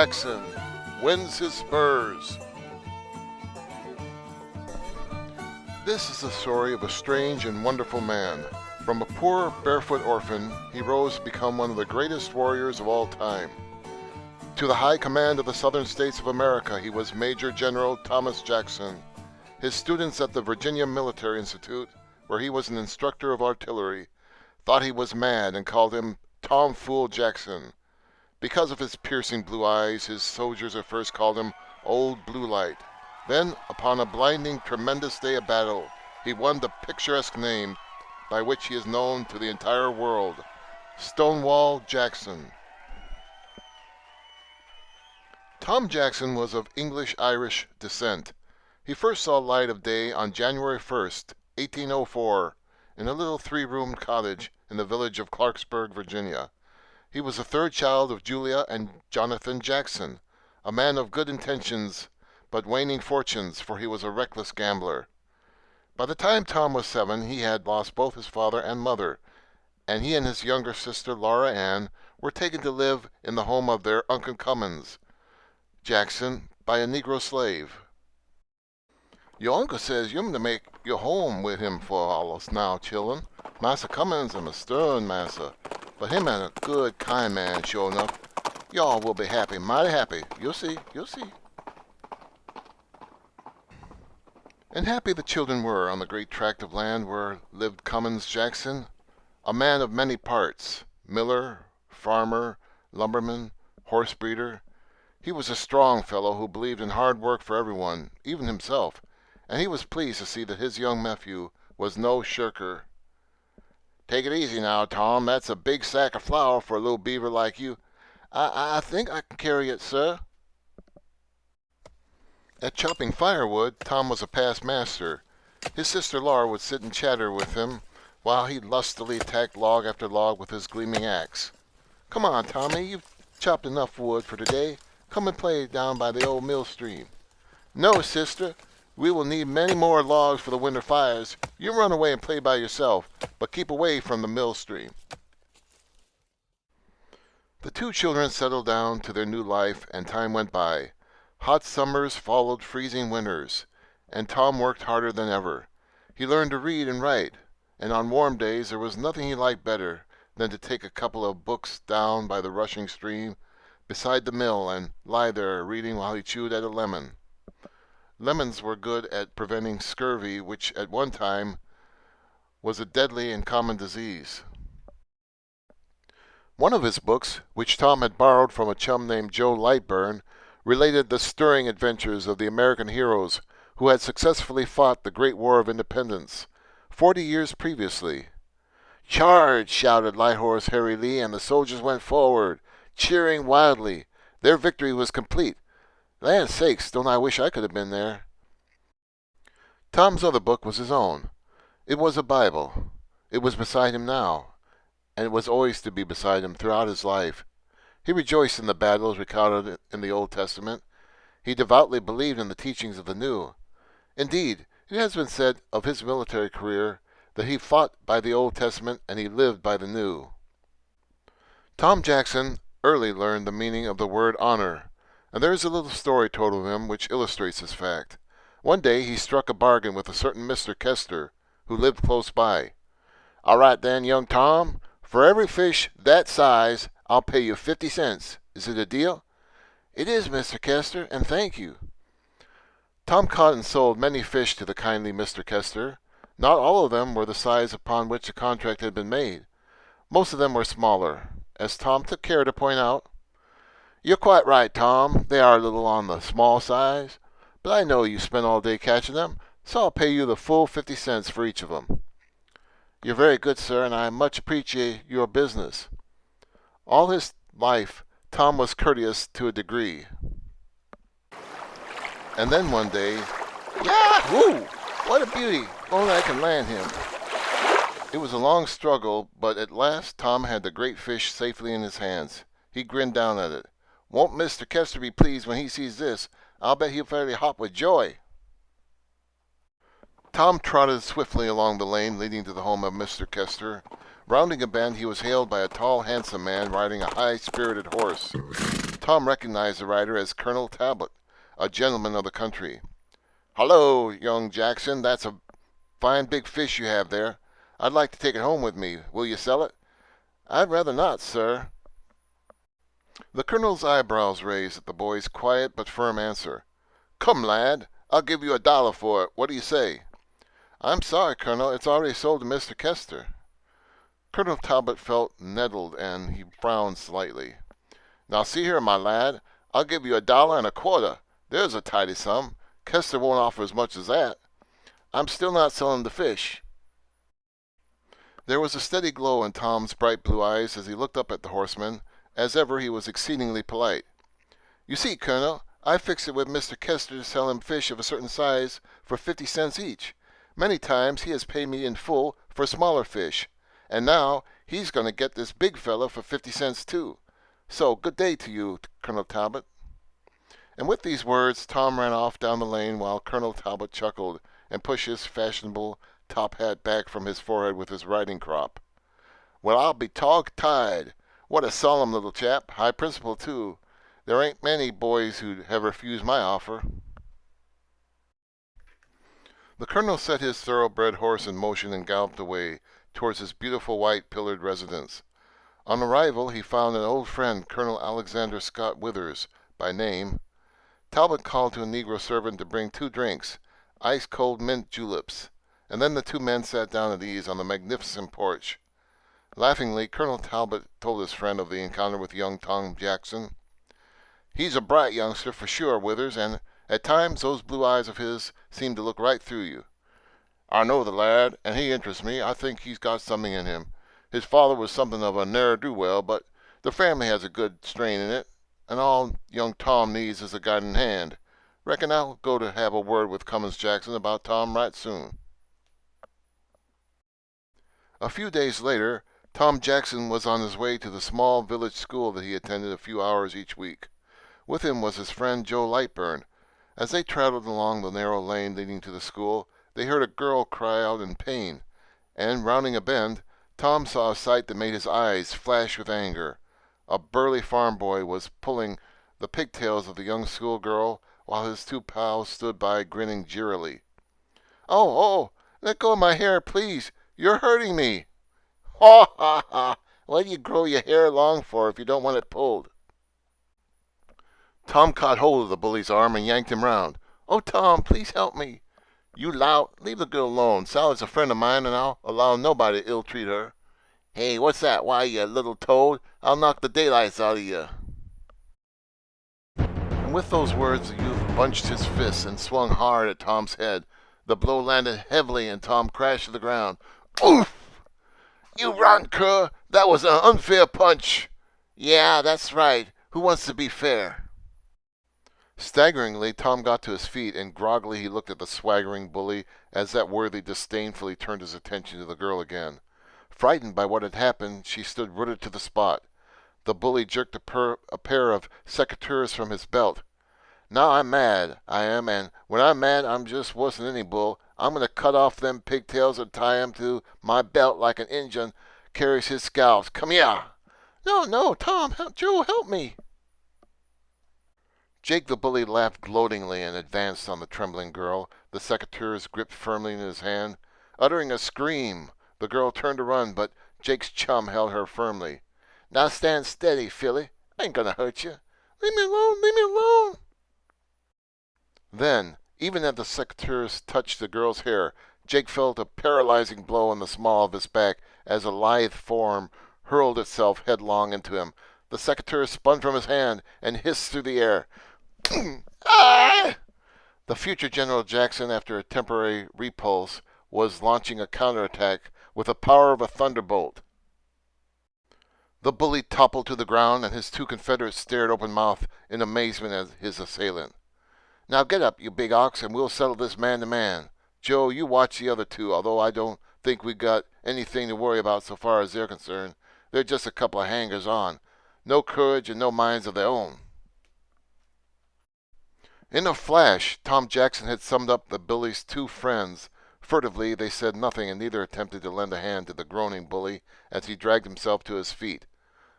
Jackson wins his Spurs. This is the story of a strange and wonderful man. From a poor barefoot orphan, he rose to become one of the greatest warriors of all time. To the high command of the Southern States of America, he was Major General Thomas Jackson. His students at the Virginia Military Institute, where he was an instructor of artillery, thought he was mad and called him Tomfool Jackson. Because of his piercing blue eyes, his soldiers at first called him Old Blue Light. Then, upon a blinding, tremendous day of battle, he won the picturesque name by which he is known to the entire world, Stonewall Jackson. Tom Jackson was of English-Irish descent. He first saw light of day on January 1st, 1804, in a little three-roomed cottage in the village of Clarksburg, Virginia. He was the third child of Julia and Jonathan Jackson, a man of good intentions but waning fortunes, for he was a reckless gambler. By the time Tom was 7, he had lost both his father and mother, and he and his younger sister, Laura Ann, were taken to live in the home of their Uncle Cummins Jackson by a Negro slave. "Your uncle says you're to make your home with him for all us now, children. Massa Cummins am a stern massa, but him and a good, kind man, sure enough. Y'all will be happy, mighty happy. You'll see, you'll see." And happy the children were on the great tract of land where lived Cummins Jackson, a man of many parts, miller, farmer, lumberman, horse breeder. He was a strong fellow who believed in hard work for everyone, even himself, and he was pleased to see that his young nephew was no shirker. "Take it easy now, Tom. That's a big sack of flour for a little beaver like you." I think I can carry it, sir." At chopping firewood, Tom was a past master. His sister Laura would sit and chatter with him, while he lustily attacked log after log with his gleaming axe. "Come on, Tommy, you've chopped enough wood for today. Come and play down by the old mill stream." "No, sister. We will need many more logs for the winter fires. You run away and play by yourself, but keep away from the mill stream." The two children settled down to their new life, and time went by. Hot summers followed freezing winters, and Tom worked harder than ever. He learned to read and write, and on warm days there was nothing he liked better than to take a couple of books down by the rushing stream beside the mill and lie there reading while he chewed at a lemon. Lemons were good at preventing scurvy, which at one time was a deadly and common disease. One of his books, which Tom had borrowed from a chum named Joe Lightburn, related the stirring adventures of the American heroes who had successfully fought the Great War of Independence 40 years previously. "Charge!" shouted Light Horse Harry Lee, and the soldiers went forward, cheering wildly. Their victory was complete. Land sakes, don't I wish I could have been there. Tom's other book was his own. It was a Bible. It was beside him now, and it was always to be beside him throughout his life. He rejoiced in the battles recounted in the Old Testament. He devoutly believed in the teachings of the New. Indeed, it has been said of his military career that he fought by the Old Testament and he lived by the New. Tom Jackson early learned the meaning of the word honor, and there is a little story told of him which illustrates this fact. One day he struck a bargain with a certain Mr. Kester, who lived close by. "All right then, young Tom, for every fish that size, I'll pay you 50 cents. Is it a deal?" "It is, Mr. Kester, and thank you." Tom caught and sold many fish to the kindly Mr. Kester. Not all of them were the size upon which the contract had been made. Most of them were smaller, as Tom took care to point out. "You're quite right, Tom. They are a little on the small size, but I know you spent all day catching them, so I'll pay you the full 50 cents for each of them." "You're very good, sir, and I much appreciate your business." All his life, Tom was courteous to a degree. And then one day, "Yahoo! What a beauty! If only I can land him." It was a long struggle, but at last Tom had the great fish safely in his hands. He grinned down at it. "Won't Mr. Kester be pleased when he sees this? I'll bet he'll fairly hop with joy." Tom trotted swiftly along the lane leading to the home of Mr. Kester. Rounding a bend, he was hailed by a tall, handsome man riding a high-spirited horse. Tom recognized the rider as Colonel Talbot, a gentleman of the country. "Hello, young Jackson, that's a fine big fish you have there. I'd like to take it home with me. Will you sell it?" "I'd rather not, sir." The colonel's eyebrows raised at the boy's quiet but firm answer. "Come, lad, I'll give you $1 for it. What do you say?" "I'm sorry, Colonel, it's already sold to Mr. Kester." Colonel Talbot felt nettled, and he frowned slightly. "Now see here, my lad, I'll give you $1.25. There's a tidy sum. Kester won't offer as much as that. I'm still not selling the fish." There was a steady glow in Tom's bright blue eyes as he looked up at the horseman. As ever, he was exceedingly polite. "You see, Colonel, I fixed it with Mr. Kester to sell him fish of a certain size for 50 cents each. Many times he has paid me in full for smaller fish, and now he's going to get this big fellow for 50 cents too. So good day to you, Colonel Talbot." And with these words Tom ran off down the lane while Colonel Talbot chuckled and pushed his fashionable top hat back from his forehead with his riding crop. "Well, I'll be tog-tied. What a solemn little chap. High principle, too. There ain't many boys who'd have refused my offer." The colonel set his thoroughbred horse in motion and galloped away towards his beautiful white pillared residence. On arrival he found an old friend, Colonel Alexander Scott Withers, by name. Talbot called to a negro servant to bring 2 drinks, ice-cold mint juleps, and then the 2 men sat down at ease on the magnificent porch. Laughingly, Colonel Talbot told his friend of the encounter with young Tom Jackson. "He's a bright youngster, for sure, Withers, and at times those blue eyes of his seem to look right through you." "I know the lad, and he interests me. I think he's got something in him. His father was something of a ne'er-do-well, but the family has a good strain in it, and all young Tom needs is a guiding hand. Reckon I'll go to have a word with Cummins Jackson about Tom right soon." A few days later, Tom Jackson was on his way to the small village school that he attended a few hours each week. With him was his friend Joe Lightburn. As they traveled along the narrow lane leading to the school, they heard a girl cry out in pain, and, rounding a bend, Tom saw a sight that made his eyes flash with anger. A burly farm boy was pulling the pigtails of the young schoolgirl, while his 2 pals stood by grinning jeeringly. Oh, let go of my hair, please. You're hurting me." "Ha, ha, ha. What do you grow your hair long for if you don't want it pulled?" Tom caught hold of the bully's arm and yanked him round. "Oh, Tom, please help me." "You lout, leave the girl alone. Sally's a friend of mine, and I'll allow nobody to ill-treat her." "Hey, what's that? Why, you little toad, I'll knock the daylights out of you." And with those words the youth bunched his fists and swung hard at Tom's head. The blow landed heavily, and Tom crashed to the ground. "Oof! You rotten cur! That was an unfair punch." "Yeah, that's right. Who wants to be fair?" Staggeringly, Tom got to his feet, and groggily he looked at the swaggering bully as that worthy disdainfully turned his attention to the girl again. Frightened by what had happened, she stood rooted to the spot. The bully jerked a pair of secateurs from his belt. "Now I'm mad, I am, and when I'm mad I'm just worse than any bull. I'm going to cut off them pigtails and tie 'em to my belt like an Injun carries his scalps. Come here." No, Tom, Joe, help me." Jake the bully laughed gloatingly and advanced on the trembling girl, the secateurs gripped firmly in his hand. Uttering a scream, the girl turned to run, but Jake's chum held her firmly. "Now stand steady, filly. I ain't going to hurt you. Leave me alone, leave me alone." Then, even as the secateurs touched the girl's hair, Jake felt a paralyzing blow on the small of his back as a lithe form hurled itself headlong into him. The secateurs spun from his hand and hissed through the air. "Ah!" The future General Jackson, after a temporary repulse, was launching a counterattack with the power of a thunderbolt. The bully toppled to the ground, and his 2 confederates stared open-mouthed in amazement at his assailant. "Now get up, you big ox, and we'll settle this man to man. Joe, you watch the other 2, although I don't think we got anything to worry about so far as they're concerned. They're just a couple of hangers-on. No courage and no minds of their own." In a flash, Tom Jackson had summed up the bully's 2 friends. Furtively, they said nothing, and neither attempted to lend a hand to the groaning bully as he dragged himself to his feet.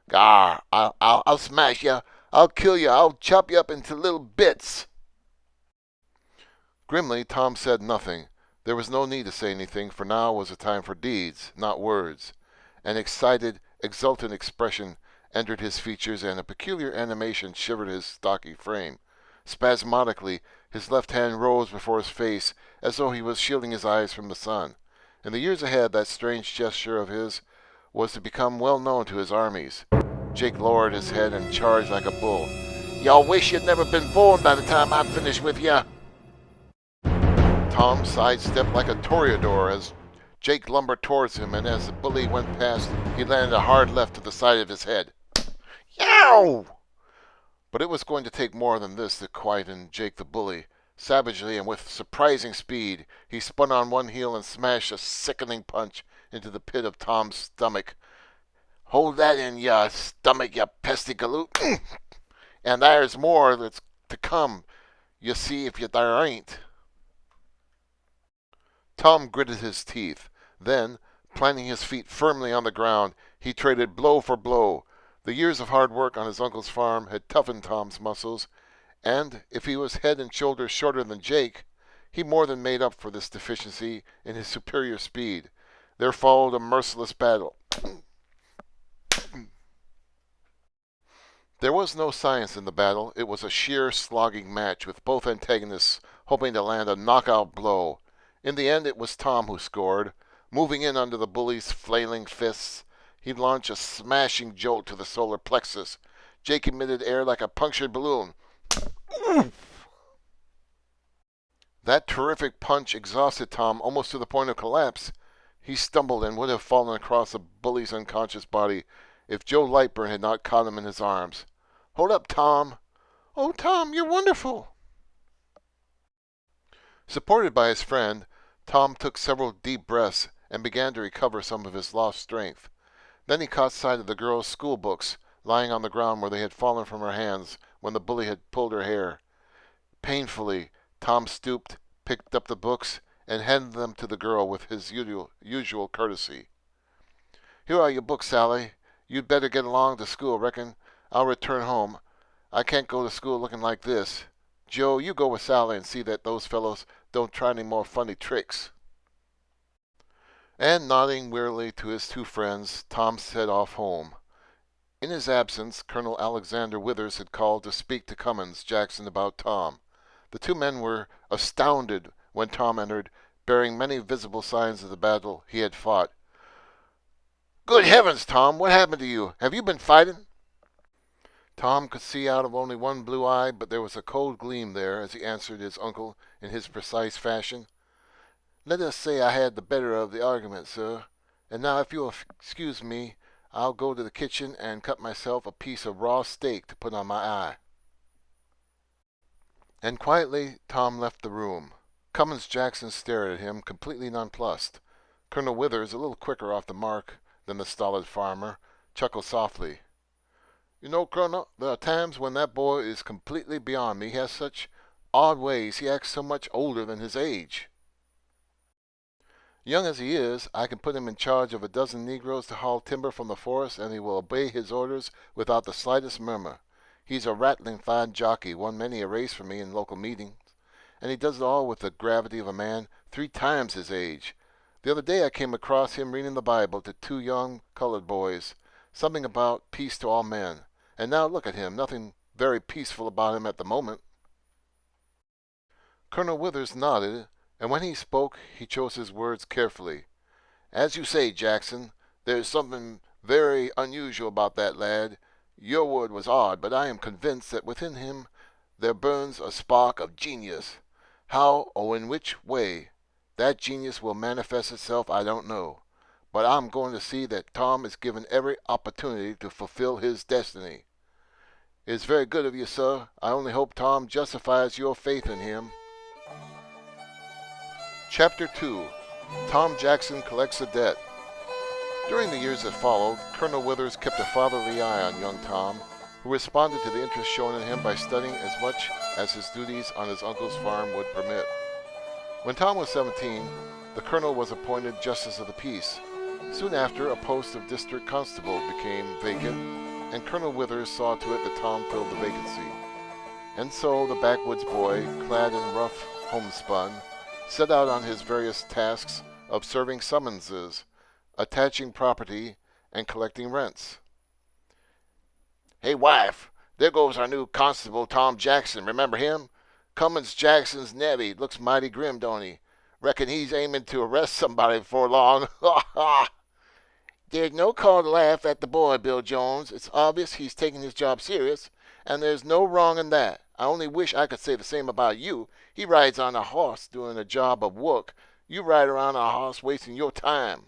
"Gar, I'll smash you. I'll kill you. I'll chop you up into little bits. Grimly, Tom said nothing. There was no need to say anything, for now was a time for deeds, not words. An excited, exultant expression entered his features, and a peculiar animation shivered his stocky frame. Spasmodically, his left hand rose before his face, as though he was shielding his eyes from the sun. In the years ahead, that strange gesture of his was to become well known to his armies. Jake lowered his head and charged like a bull. Y'all wish you'd never been born by the time I finish with ya. Tom sidestepped like a toreador as Jake lumbered towards him, and as the bully went past, he landed a hard left to the side of his head. Yow! But it was going to take more than this to quieten Jake the bully. Savagely and with surprising speed, he spun on one heel and smashed a sickening punch into the pit of Tom's stomach. Hold that in ya stomach, ya pesty galoot. And there's more that's to come, you see, if you there ain't. Tom gritted his teeth. Then, planting his feet firmly on the ground, he traded blow for blow. The years of hard work on his uncle's farm had toughened Tom's muscles, and if he was head and shoulders shorter than Jake, he more than made up for this deficiency in his superior speed. There followed a merciless battle. There was no science in the battle. It was a sheer slogging match, with both antagonists hoping to land a knockout blow. In the end, it was Tom who scored. Moving in under the bully's flailing fists, he launched a smashing jolt to the solar plexus. Jake emitted air like a punctured balloon. That terrific punch exhausted Tom almost to the point of collapse. He stumbled and would have fallen across the bully's unconscious body if Joe Lightburn had not caught him in his arms. Hold up, Tom. Oh, Tom, you're wonderful. Supported by his friend, Tom took several deep breaths and began to recover some of his lost strength. Then he caught sight of the girl's school books lying on the ground where they had fallen from her hands when the bully had pulled her hair. Painfully, Tom stooped, picked up the books, and handed them to the girl with his usual courtesy. Here are your books, Sally. You'd better get along to school, reckon. I'll return home. I can't go to school looking like this. Joe, you go with Sally and see that those fellows don't try any more funny tricks. And nodding wearily to his two friends, Tom set off home. In his absence, Colonel Alexander Withers had called to speak to Cummins Jackson about Tom. The two men were astounded when Tom entered, bearing many visible signs of the battle he had fought. Good heavens, Tom, what happened to you? Have you been fighting? Tom could see out of only one blue eye, but there was a cold gleam there as he answered his uncle in his precise fashion. Let us say I had the better of the argument, sir. And now, if you'll excuse me, I'll go to the kitchen and cut myself a piece of raw steak to put on my eye. And quietly Tom left the room. Cummins Jackson stared at him, completely nonplussed. Colonel Withers, a little quicker off the mark than the stolid farmer, chuckled softly. You know, Colonel, there are times when that boy is completely beyond me. He has such odd ways. He acts so much older than his age. Young as he is, I can put him in charge of a dozen Negroes to haul timber from the forest, and he will obey his orders without the slightest murmur. He's a rattling fine jockey, won many a race for me in local meetings, and he does it all with the gravity of a man 3 times his age. The other day I came across him reading the Bible to 2 young colored boys, something about peace to all men. And now look at him, nothing very peaceful about him at the moment. Colonel Withers nodded, and when he spoke he chose his words carefully. As you say, Jackson, there's something very unusual about that lad. Your word was odd, but I am convinced that within him there burns a spark of genius. How or in which way that genius will manifest itself I don't know, but I'm going to see that Tom is given every opportunity to fulfill his destiny. It is very good of you, sir. I only hope Tom justifies your faith in him. Chapter 2. Tom Jackson Collects a Debt. During the years that followed, Colonel Withers kept a fatherly eye on young Tom, who responded to the interest shown in him by studying as much as his duties on his uncle's farm would permit. When Tom was 17, the colonel was appointed Justice of the Peace. Soon after, a post of district constable became vacant, and Colonel Withers saw to it that Tom filled the vacancy. And so the backwoods boy, clad in rough homespun, set out on his various tasks of serving summonses, attaching property, and collecting rents. "Hey, wife, there goes our new constable, Tom Jackson. Remember him? Cummins Jackson's nevvy. Looks mighty grim, don't he? Reckon he's aiming to arrest somebody before long. Ha ha!" "There's no call to laugh at the boy, Bill Jones. It's obvious he's taking his job serious, and there's no wrong in that. I only wish I could say the same about you. He rides on a horse doing a job of work. You ride around on a horse wasting your time."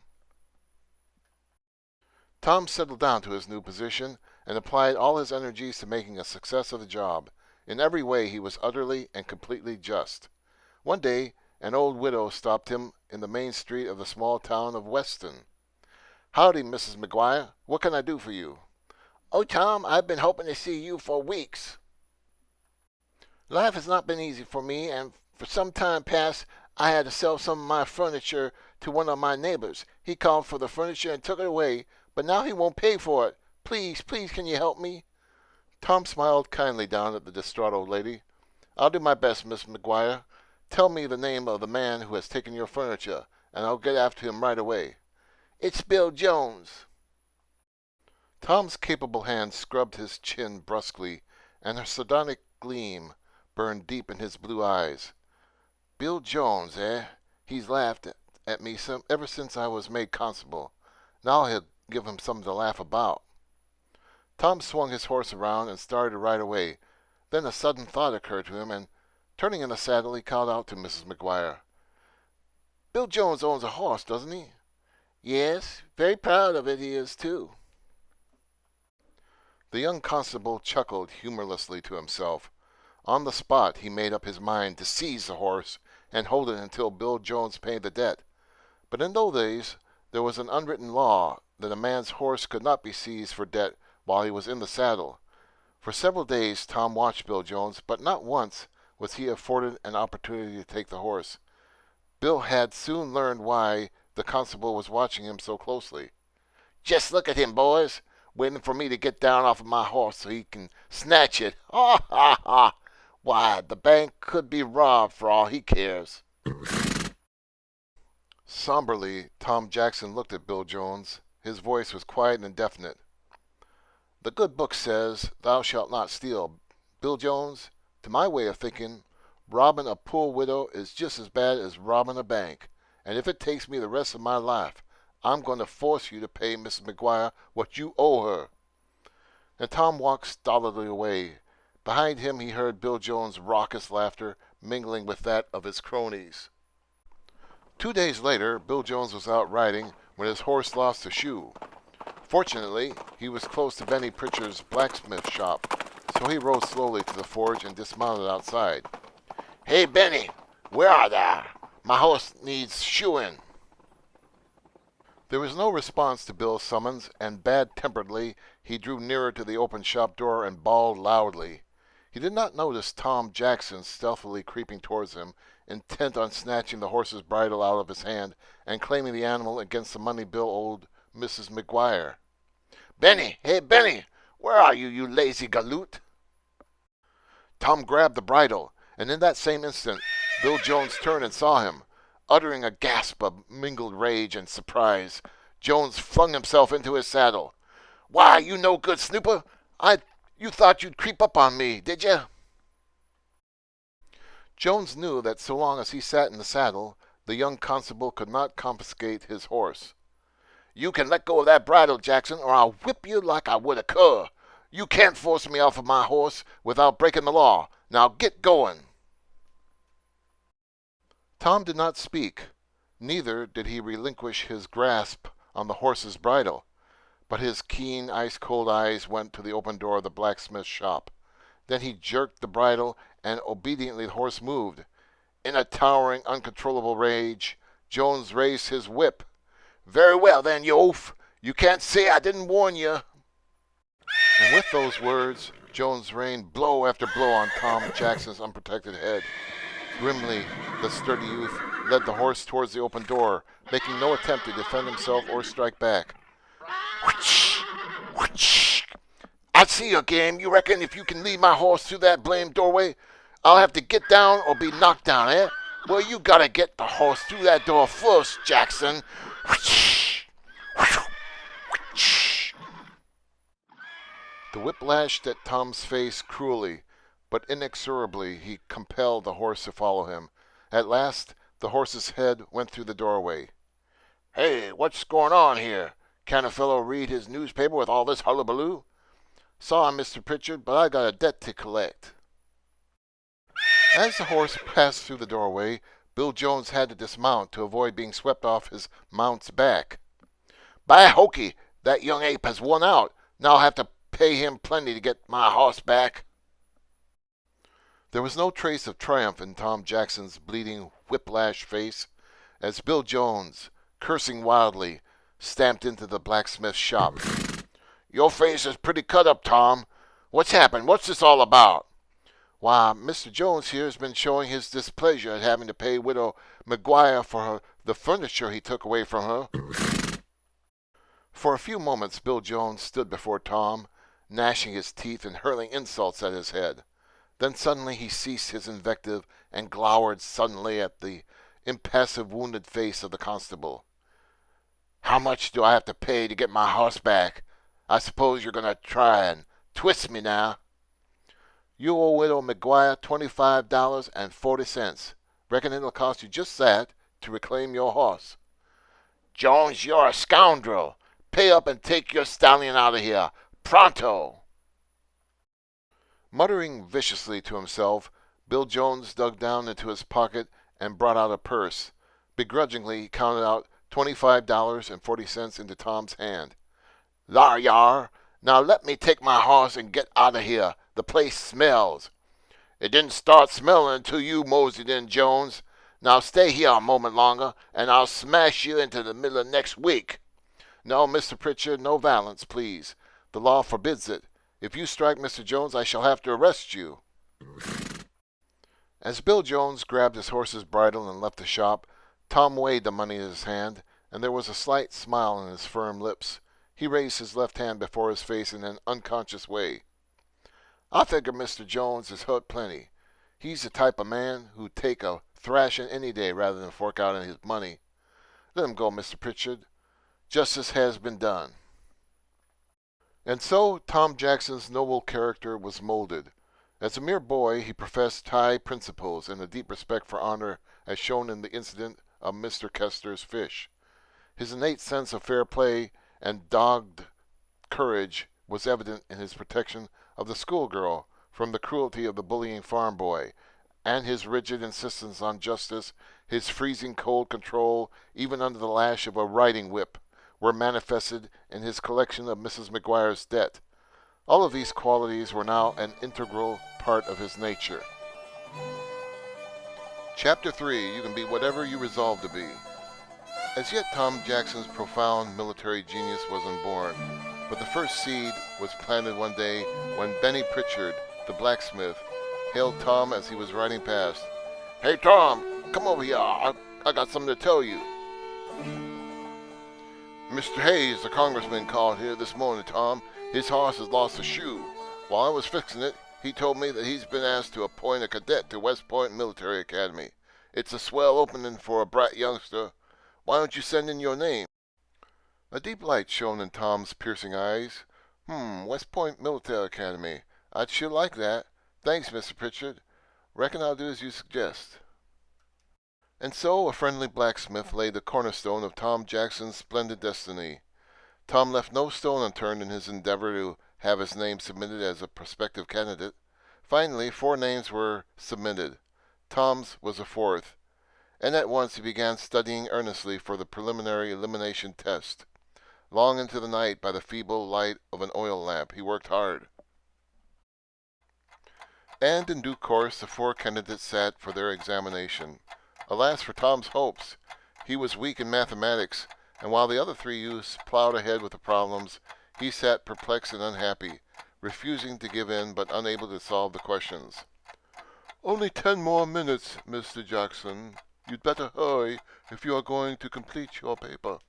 Tom settled down to his new position and applied all his energies to making a success of the job. In every way he was utterly and completely just. One day an old widow stopped him in the main street of the small town of Weston. "Howdy, Mrs. McGuire. What can I do for you?" "Oh, Tom, I've been hoping to see you for weeks. Life has not been easy for me, and for some time past I had to sell some of my furniture to one of my neighbors. He called for the furniture and took it away, but now he won't pay for it. Please, please, can you help me?" Tom smiled kindly down at the distraught old lady. "I'll do my best, Miss McGuire. Tell me the name of the man who has taken your furniture, and I'll get after him right away." "It's Bill Jones." Tom's capable hand scrubbed his chin brusquely, and a sardonic gleam burned deep in his blue eyes. "Bill Jones, eh? He's laughed at me ever since I was made constable. Now he'll give him something to laugh about." Tom swung his horse around and started to ride away. Then a sudden thought occurred to him, and turning in the saddle, he called out to Mrs. McGuire. "Bill Jones owns a horse, doesn't he?" "Yes, very proud of it he is, too." The young constable chuckled humorlessly to himself. On the spot he made up his mind to seize the horse and hold it until Bill Jones paid the debt. But in those days there was an unwritten law that a man's horse could not be seized for debt while he was in the saddle. For several days Tom watched Bill Jones, but not once was he afforded an opportunity to take the horse. Bill had soon learned why the constable was watching him so closely. "Just look at him, boys, waiting for me to get down off of my horse so he can snatch it. Ha, ha, ha! Why, the bank could be robbed for all he cares." Somberly, Tom Jackson looked at Bill Jones. His voice was quiet and definite. "The good book says, 'Thou shalt not steal.' Bill Jones, to my way of thinking, robbing a poor widow is just as bad as robbing a bank. And if it takes me the rest of my life, I'm going to force you to pay Mrs. McGuire what you owe her." And Tom walked stolidly away. Behind him he heard Bill Jones' raucous laughter mingling with that of his cronies. 2 days later, Bill Jones was out riding when his horse lost a shoe. Fortunately, he was close to Benny Pritchard's blacksmith shop, so he rode slowly to the forge and dismounted outside. "Hey, Benny, where art thou? My horse needs shoeing." There was no response to Bill's summons, and bad-temperedly he drew nearer to the open shop door and bawled loudly. He did not notice Tom Jackson stealthily creeping towards him, intent on snatching the horse's bridle out of his hand and claiming the animal against the money Bill owed Mrs. McGuire. "Benny! Hey, Benny! Where are you, you lazy galoot?" Tom grabbed the bridle, and in that same instant Bill Jones turned and saw him. Uttering a gasp of mingled rage and surprise, Jones flung himself into his saddle. "Why, you no-good snooper! You thought you'd creep up on me, did you?" Jones knew that so long as he sat in the saddle, the young constable could not confiscate his horse. "You can let go of that bridle, Jackson, or I'll whip you like I would a cur. You can't force me off of my horse without breaking the law. Now get going." Tom did not speak, neither did he relinquish his grasp on the horse's bridle, but his keen, ice-cold eyes went to the open door of the blacksmith's shop. Then he jerked the bridle, and obediently the horse moved. In a towering, uncontrollable rage, Jones raised his whip. "Very well, then, you oaf! You can't say I didn't warn you." And with those words, Jones rained blow after blow on Tom Jackson's unprotected head. Grimly, the sturdy youth led the horse towards the open door, making no attempt to defend himself or strike back. Whoosh! Whoosh! I see your game. You reckon if you can lead my horse through that blamed doorway, I'll have to get down or be knocked down, eh? Well, you gotta get the horse through that door first, Jackson. The whip lashed at Tom's face cruelly, but inexorably he compelled the horse to follow him. At last, the horse's head went through the doorway. Hey, what's going on here? Can't a fellow read his newspaper with all this hullabaloo? Sorry, Mr. Pritchard, but I got a debt to collect. As the horse passed through the doorway, Bill Jones had to dismount to avoid being swept off his mount's back. By hokey, that young ape has won out. Now I'll have to pay him plenty to get my horse back. There was no trace of triumph in Tom Jackson's bleeding, whiplash face as Bill Jones, cursing wildly, stamped into the blacksmith's shop. Your face is pretty cut up, Tom. What's happened? What's this all about? Why, Mr. Jones here has been showing his displeasure at having to pay Widow McGuire for the furniture he took away from her. For a few moments Bill Jones stood before Tom, gnashing his teeth and hurling insults at his head. Then suddenly he ceased his invective and glowered suddenly at the impassive, wounded face of the constable. How much do I have to pay to get my horse back? I suppose you're going to try and twist me now. You owe Widow McGuire $25.40. Reckon it'll cost you just that to reclaim your horse. Jones, you're a scoundrel. Pay up and take your stallion out of here. Pronto! Muttering viciously to himself, Bill Jones dug down into his pocket and brought out a purse. Begrudgingly, he counted out $25.40 into Tom's hand. Thar you are. Now let me take my horse and get out of here. The place smells. It didn't start smelling until you moseyed in, Jones. Now stay here a moment longer, and I'll smash you into the middle of next week. No, Mr. Pritchard, no violence, please. The law forbids it. If you strike Mr. Jones, I shall have to arrest you. As Bill Jones grabbed his horse's bridle and left the shop, Tom weighed the money in his hand, and there was a slight smile on his firm lips. He raised his left hand before his face in an unconscious way. I figure Mr. Jones is hurt plenty. He's the type of man who'd take a thrashing any day rather than fork out his money. Let him go, Mr. Pritchard. Justice has been done. And so Tom Jackson's noble character was molded. As a mere boy, he professed high principles and a deep respect for honor, as shown in the incident of Mr. Kester's fish. His innate sense of fair play and dogged courage was evident in his protection of the schoolgirl from the cruelty of the bullying farm boy, and his rigid insistence on justice, his freezing cold control, even under the lash of a riding whip, were manifested in his collection of Mrs. McGuire's debt. All of these qualities were now an integral part of his nature. Chapter 3. You can be whatever you resolve to be. As yet Tom Jackson's profound military genius wasn't born, but the first seed was planted one day when Benny Pritchard, the blacksmith, hailed Tom as he was riding past. Hey Tom, come over here. I got something to tell you. Mr. Hayes, the congressman, called here this morning, Tom. His horse has lost a shoe. While I was fixing it, he told me that he's been asked to appoint a cadet to West Point Military Academy. It's a swell opening for a bright youngster. Why don't you send in your name? A deep light shone in Tom's piercing eyes. West Point Military Academy. I'd sure like that. Thanks, Mr. Pritchard. Reckon I'll do as you suggest. And so a friendly blacksmith laid the cornerstone of Tom Jackson's splendid destiny. Tom left no stone unturned in his endeavor to have his name submitted as a prospective candidate. Finally, 4 names were submitted. Tom's was the 4th, and at once he began studying earnestly for the preliminary elimination test. Long into the night, by the feeble light of an oil lamp, he worked hard. And in due course the 4 candidates sat for their examination. Alas for Tom's hopes! He was weak in mathematics, and while the other 3 youths plowed ahead with the problems, he sat perplexed and unhappy, refusing to give in but unable to solve the questions. Only 10 more minutes, Mr. Jackson. You'd better hurry if you are going to complete your paper.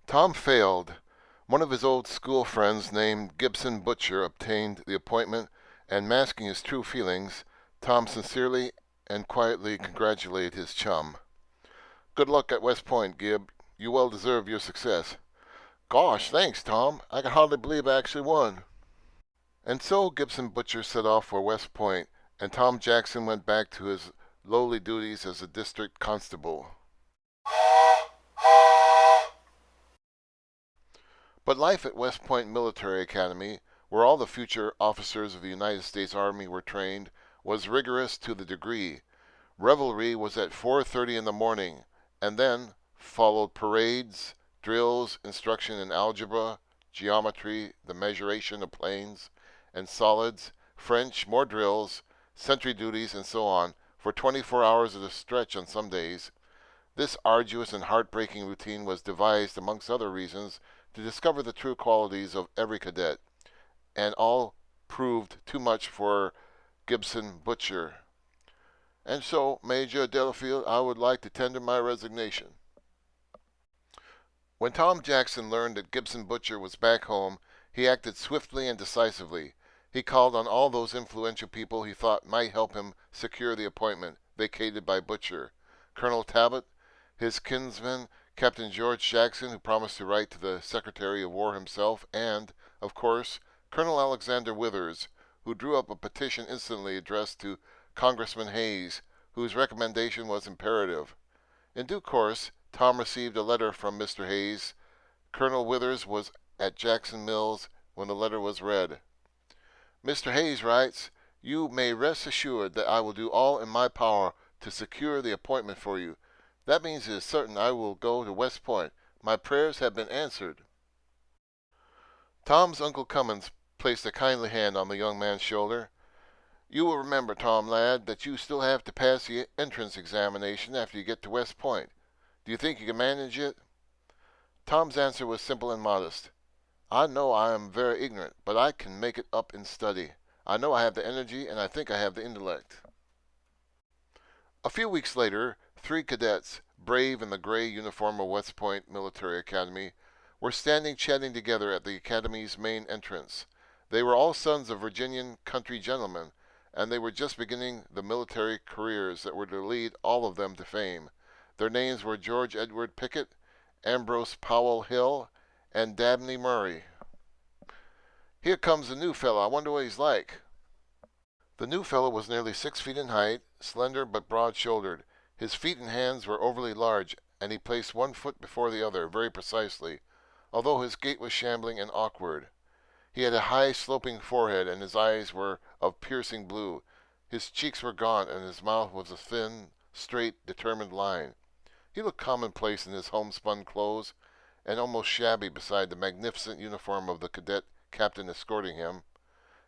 Tom failed. One of his old school friends named Gibson Butcher obtained the appointment, and masking his true feelings, Tom sincerely and quietly congratulated his chum. "Good luck at West Point, Gib. You well deserve your success." "Gosh, thanks, Tom. I can hardly believe I actually won." And so Gibson Butcher set off for West Point, and Tom Jackson went back to his lowly duties as a district constable. But life at West Point Military Academy, where all the future officers of the United States Army were trained, was rigorous to the degree. Revelry was at 4:30 in the morning, and then followed parades, drills, instruction in algebra, geometry, the measuration of planes and solids, French, more drills, sentry duties, and so on, for 24 hours at a stretch on some days. This arduous and heartbreaking routine was devised, amongst other reasons, to discover the true qualities of every cadet, and all proved too much for Gibson Butcher. "And so, Major Delafield, I would like to tender my resignation." When Tom Jackson learned that Gibson Butcher was back home, he acted swiftly and decisively. He called on all those influential people he thought might help him secure the appointment vacated by Butcher. Colonel Talbot, his kinsman, Captain George Jackson, who promised to write to the Secretary of War himself, and, of course, Colonel Alexander Withers, who drew up a petition instantly addressed to Congressman Hayes, whose recommendation was imperative. In due course, Tom received a letter from Mr. Hayes. Colonel Withers was at Jackson Mills when the letter was read. "Mr. Hayes writes, you may rest assured that I will do all in my power to secure the appointment for you. That means it is certain I will go to West Point. My prayers have been answered." Tom's Uncle Cummins placed a kindly hand on the young man's shoulder. "You will remember, Tom, lad, that you still have to pass the entrance examination after you get to West Point. Do you think you can manage it?" Tom's answer was simple and modest. "I know I am very ignorant, but I can make it up in study. I know I have the energy, and I think I have the intellect." A few weeks later, 3 cadets, brave in the gray uniform of West Point Military Academy, were standing chatting together at the academy's main entrance. They were all sons of Virginian country gentlemen, and they were just beginning the military careers that were to lead all of them to fame. Their names were George Edward Pickett, Ambrose Powell Hill, and Dabney Murray. "Here comes the new fellow. I wonder what he's like." The new fellow was nearly 6 feet in height, slender but broad-shouldered. His feet and hands were overly large, and he placed one foot before the other very precisely, although his gait was shambling and awkward. He had a high, sloping forehead, and his eyes were of piercing blue. His cheeks were gaunt, and his mouth was a thin, straight, determined line. He looked commonplace in his homespun clothes, and almost shabby beside the magnificent uniform of the cadet captain escorting him.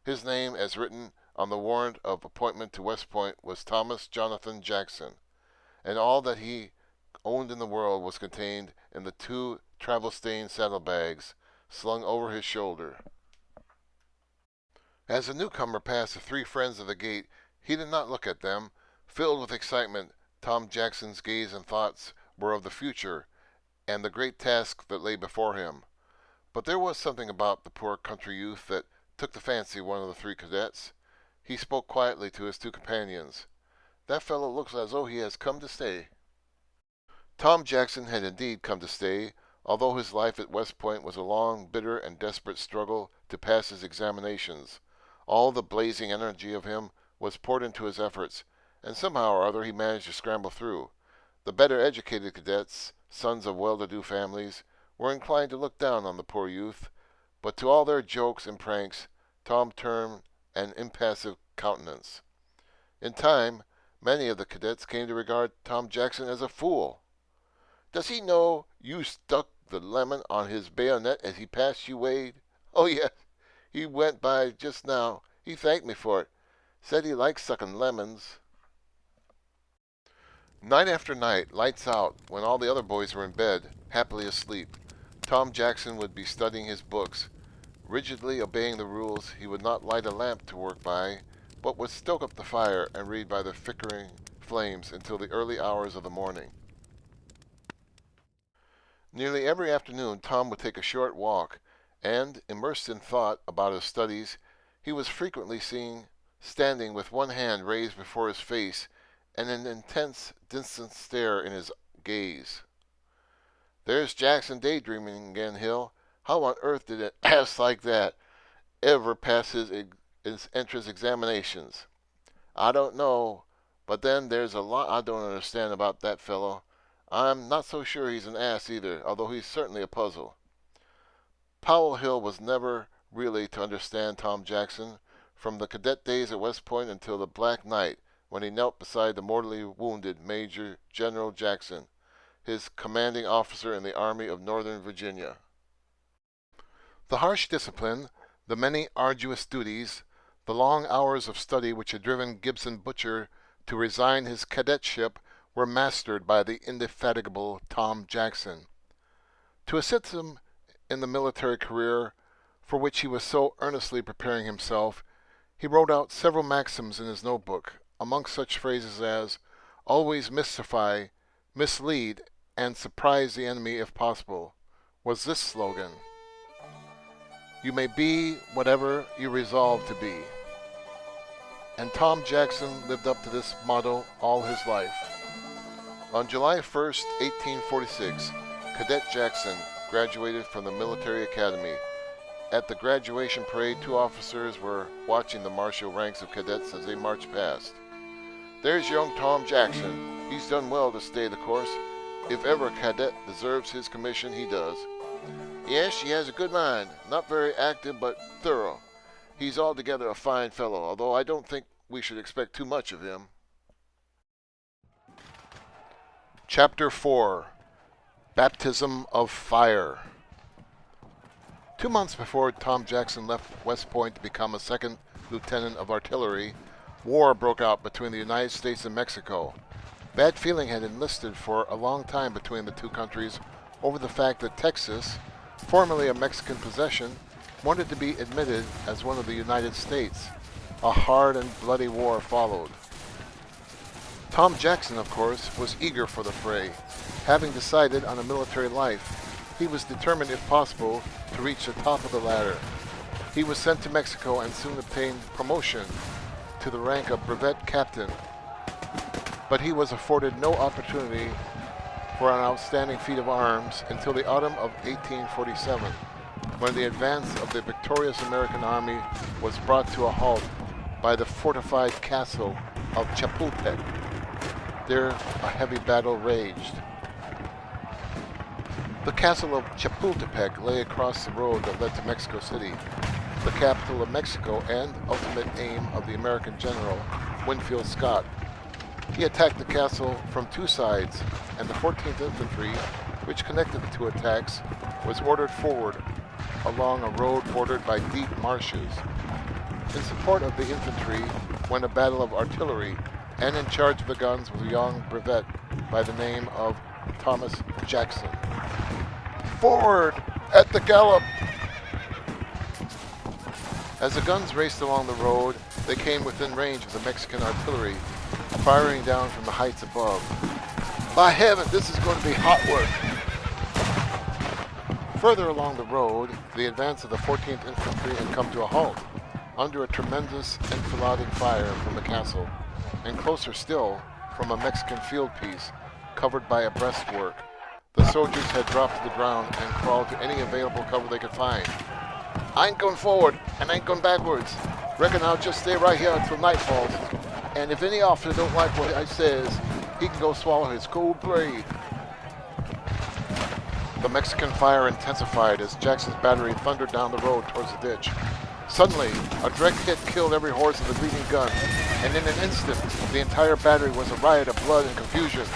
His name, as written on the warrant of appointment to West Point, was Thomas Jonathan Jackson, and all that he owned in the world was contained in the 2 travel-stained saddlebags slung over his shoulder. As the newcomer passed the 3 friends of the gate, he did not look at them. Filled with excitement, Tom Jackson's gaze and thoughts were of the future and the great task that lay before him. But there was something about the poor country youth that took the fancy of one of the 3 cadets. He spoke quietly to his 2 companions. "That fellow looks as though he has come to stay." Tom Jackson had indeed come to stay, although his life at West Point was a long, bitter, and desperate struggle to pass his examinations. All the blazing energy of him was poured into his efforts, and somehow or other he managed to scramble through. The better educated cadets, sons of well-to-do families, were inclined to look down on the poor youth, but to all their jokes and pranks Tom turned an impassive countenance. In time, many of the cadets came to regard Tom Jackson as a fool. "Does he know you stuck the lemon on his bayonet as he passed you, Wade?" "Oh, yes. He went by just now. He thanked me for it. Said he liked sucking lemons." Night after night, lights out, when all the other boys were in bed, happily asleep, Tom Jackson would be studying his books. Rigidly obeying the rules, he would not light a lamp to work by, but would stoke up the fire and read by the flickering flames until the early hours of the morning. Nearly every afternoon Tom would take a short walk. and, immersed in thought about his studies, he was frequently seen standing with one hand raised before his face and an intense, distant stare in his gaze. "There's Jackson daydreaming again, Hill. How on earth did an ass like that ever pass his entrance examinations? I don't know, but then there's a lot I don't understand about that fellow. I'm not so sure he's an ass either, although he's certainly a puzzle." Powell Hill was never really to understand Tom Jackson, from the cadet days at West Point until the black night when he knelt beside the mortally wounded Major General Jackson, his commanding officer in the Army of Northern Virginia. The harsh discipline, the many arduous duties, the long hours of study which had driven Gibson Butcher to resign his cadetship were mastered by the indefatigable Tom Jackson. To assist him in the military career for which he was so earnestly preparing himself, he wrote out several maxims in his notebook, amongst such phrases as "always mystify, mislead, and surprise the enemy if possible," was this slogan: "You may be whatever you resolve to be." And Tom Jackson lived up to this motto all his life. On July 1st, 1846, Cadet Jackson graduated from the military academy. At the graduation parade, two officers were watching the martial ranks of cadets as they marched past. "There's young Tom Jackson. He's done well to stay the course. If ever a cadet deserves his commission, he does. Yes, he has a good mind, not very active but thorough. He's altogether a fine fellow, although I don't think we should expect too much of him." Chapter 4. Baptism of Fire. 2 months before Tom Jackson left West Point to become a second lieutenant of artillery, war broke out between the United States and Mexico. Bad feeling had enlisted for a long time between the two countries over the fact that Texas, formerly a Mexican possession, wanted to be admitted as one of the United States. A hard and bloody war followed. Tom Jackson, of course, was eager for the fray. Having decided on a military life, he was determined, if possible, to reach the top of the ladder. He was sent to Mexico and soon obtained promotion to the rank of brevet captain. But he was afforded no opportunity for an outstanding feat of arms until the autumn of 1847, when the advance of the victorious American army was brought to a halt by the fortified castle of Chapultepec. There a heavy battle raged. The castle of Chapultepec lay across the road that led to Mexico City, the capital of Mexico and ultimate aim of the American general, Winfield Scott. He attacked the castle from two sides, and the 14th Infantry, which connected the two attacks, was ordered forward along a road bordered by deep marshes. In support of the infantry went a battle of artillery, and in charge of the guns was a young brevet by the name of Thomas Jackson. "Forward! At the gallop!" As the guns raced along the road, they came within range of the Mexican artillery, firing down from the heights above. "By heaven, this is going to be hot work!" Further along the road, the advance of the 14th Infantry had come to a halt, under a tremendous enfilading fire from the castle, and closer still, from a Mexican field piece, covered by a breastwork. The soldiers had dropped to the ground and crawled to any available cover they could find. "I ain't going forward, and I ain't going backwards. Reckon I'll just stay right here until night falls. And if any officer don't like what I says, he can go swallow his cold blade." The Mexican fire intensified as Jackson's battery thundered down the road towards the ditch. Suddenly, a direct hit killed every horse of the leading gun, and in an instant, the entire battery was a riot of blood and confusion.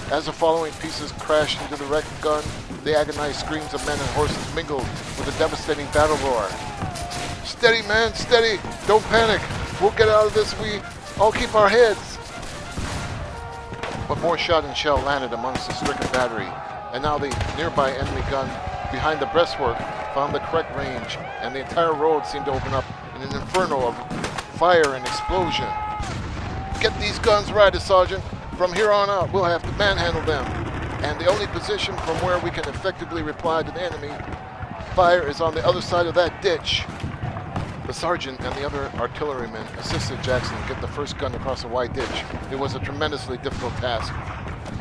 As the following pieces crashed into the wrecked gun, the agonized screams of men and horses mingled with a devastating battle roar. "Steady, man, steady! Don't panic! We'll get out of this, we all keep our heads!" But more shot and shell landed amongst the stricken battery, and now the nearby enemy gun behind the breastwork found the correct range, and the entire road seemed to open up in an inferno of fire and explosion. "Get these guns righted, Sergeant. From here on out, we'll have to manhandle them, and the only position from where we can effectively reply to the enemy. fire is on the other side of that ditch. The sergeant and the other artillerymen assisted Jackson get the first gun across the wide ditch. It was a tremendously difficult task.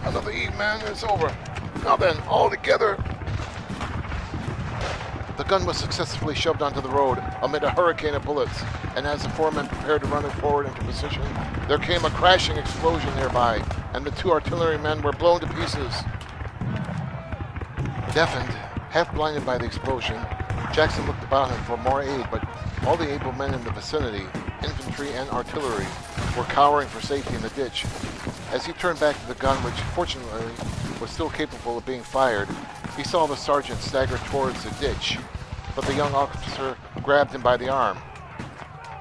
Another eve, man, it's over. Now then, all together. The gun was successfully shoved onto the road amid a hurricane of bullets, and as the four men prepared to run it forward into position, there came a crashing explosion nearby, and the two artillerymen were blown to pieces. Deafened, half blinded by the explosion, Jackson looked about him for more aid, but all the able men in the vicinity, infantry and artillery, were cowering for safety in the ditch. As he turned back to the gun, which fortunately was still capable of being fired, he saw the sergeant stagger towards the ditch, but the young officer grabbed him by the arm.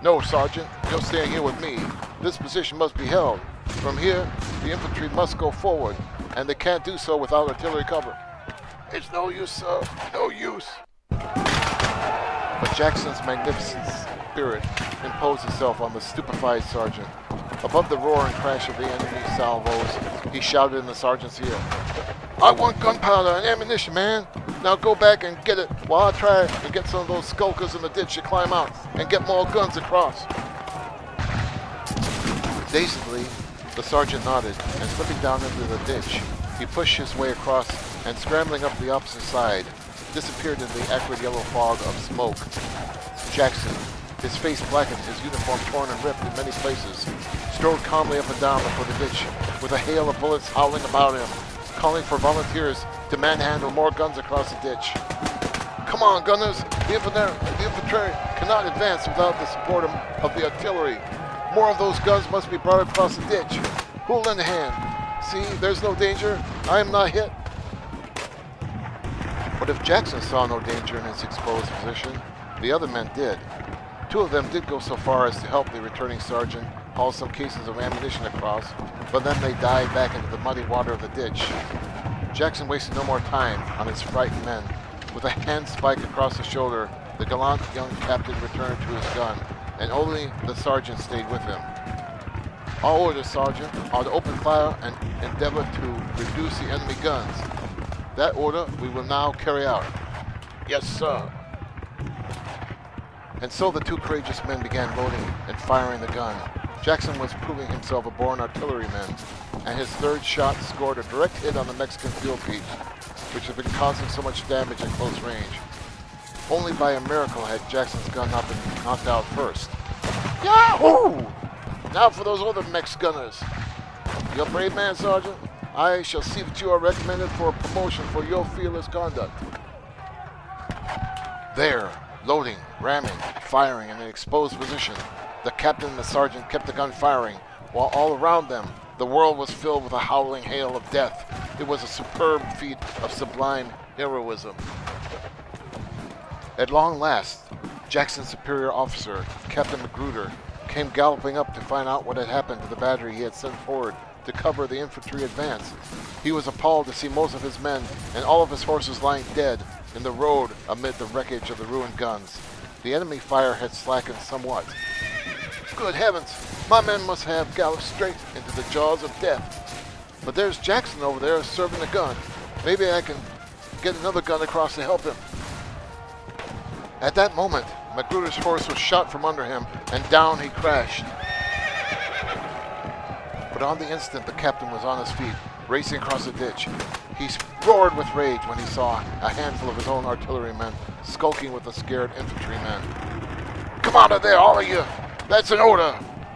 "No, Sergeant, you're staying here with me. This position must be held. From here, the infantry must go forward, and they can't do so without artillery cover." "It's no use, sir. No use." But Jackson's magnificent spirit imposed itself on the stupefied sergeant. Above the roar and crash of the enemy salvos, he shouted in the sergeant's ear, "I want gunpowder and ammunition, man. Now go back and get it while I try and get some of those skulkers in the ditch to climb out and get more guns across." Dazedly, the sergeant nodded, and slipping down into the ditch, he pushed his way across and, scrambling up the opposite side, disappeared in the acrid yellow fog of smoke. Jackson, his face blackened, his uniform torn and ripped in many places, strode calmly up and down before the ditch, with a hail of bullets howling about him, calling for volunteers to manhandle more guns across the ditch. "Come on, gunners! The infantry cannot advance without the support of the artillery. More of those guns must be brought across the ditch. Who'll lend a hand? See, there's no danger. I am not hit." But if Jackson saw no danger in his exposed position, the other men did. Two of them did go so far as to help the returning sergeant haul some cases of ammunition across, but then they dived back into the muddy water of the ditch. Jackson wasted no more time on his frightened men. With a handspike across the shoulder, the gallant young captain returned to his gun, and only the sergeant stayed with him. "Our orders, Sergeant, are to open fire and endeavor to reduce the enemy guns. That order we will now carry out." "Yes, sir." And so the two courageous men began loading and firing the gun. Jackson was proving himself a born artilleryman, and his third shot scored a direct hit on the Mexican field piece, which had been causing so much damage at close range. Only by a miracle had Jackson's gun not been knocked out first. "Yahoo! Now for those other Mex gunners. You're a brave man, Sergeant. I shall see that you are recommended for a promotion for your fearless conduct." There, loading, ramming, firing in an exposed position, the captain and the sergeant kept the gun firing, while all around them the world was filled with a howling hail of death. It was a superb feat of sublime heroism. At long last, Jackson's superior officer, Captain Magruder, came galloping up to find out what had happened to the battery he had sent forward to cover the infantry advance. He was appalled to see most of his men and all of his horses lying dead in the road amid the wreckage of the ruined guns. The enemy fire had slackened somewhat. "Good heavens, my men must have galloped straight into the jaws of death. But there's Jackson over there serving the gun. Maybe I can get another gun across to help him." At that moment, Magruder's horse was shot from under him, and down he crashed. But on the instant, the captain was on his feet, racing across the ditch. He roared with rage when he saw a handful of his own artillerymen skulking with the scared infantrymen. "Come out of there, all of you! That's an order!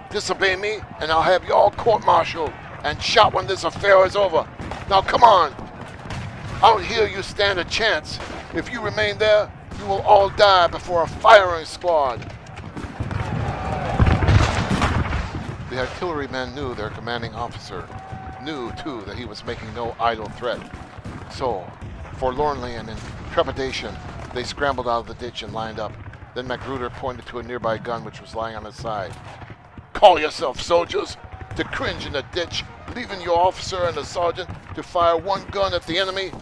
Disobey me, and I'll have you all court-martialed and shot when this affair is over. Now come on! Out here you stand a chance. If you remain there, you will all die before a firing squad." The artillerymen knew their commanding officer, knew, too, that he was making no idle threat. So, forlornly and in trepidation, they scrambled out of the ditch and lined up. Then Magruder pointed to a nearby gun which was lying on its side. "Call yourself soldiers to cringe in a ditch, leaving your officer and the sergeant to fire one gun at the enemy?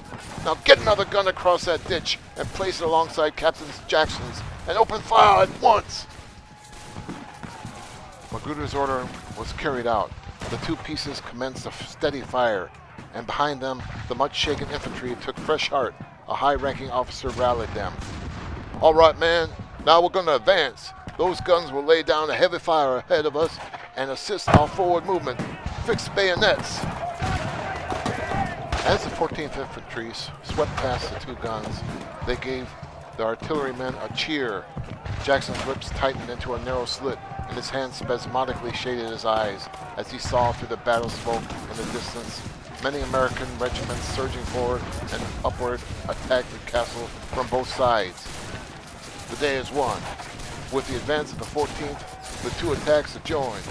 Now get another gun across that ditch and place it alongside Captain Jackson's and open fire at once." Magruder's order was carried out. The two pieces commenced a steady fire, and behind them the much-shaken infantry took fresh heart. A high-ranking officer rallied them. All right, man. Now we're going to advance. Those guns will lay down a heavy fire ahead of us and assist our forward movement. Fix bayonets. As the 14th Infantry swept past the two guns, they gave the artillerymen a cheer. Jackson's lips tightened into a narrow slit, and his hands spasmodically shaded his eyes as he saw through the battle smoke in the distance many American regiments surging forward and upward attacked the castle from both sides. The day is won. With the advance of the 14th, the two attacks are joined,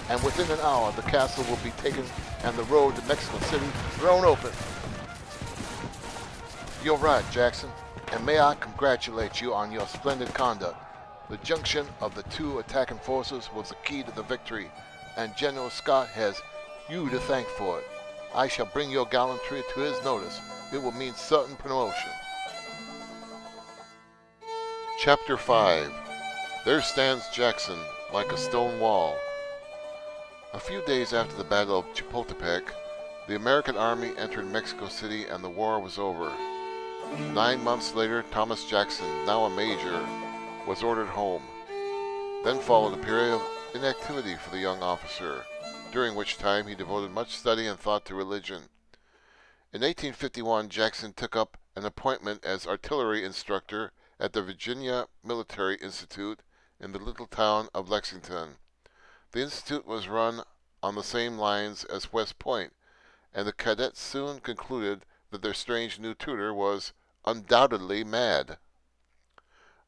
and within an hour the castle will be taken and the road to Mexico City thrown open. You're right, Jackson, and may I congratulate you on your splendid conduct. The junction of the two attacking forces was the key to the victory, and General Scott has you to thank for it. I shall bring your gallantry to his notice. It will mean certain promotion. Chapter 5. There stands Jackson like a stone wall. A few days after the Battle of Chapultepec, the American army entered Mexico City and the war was over. 9 months later, Thomas Jackson, now a major, was ordered home. Then followed a period of inactivity for the young officer, during which time he devoted much study and thought to religion. In 1851, Jackson took up an appointment as artillery instructor at the Virginia Military Institute in the little town of Lexington. The institute was run on the same lines as West Point, and the cadets soon concluded that their strange new tutor was undoubtedly mad.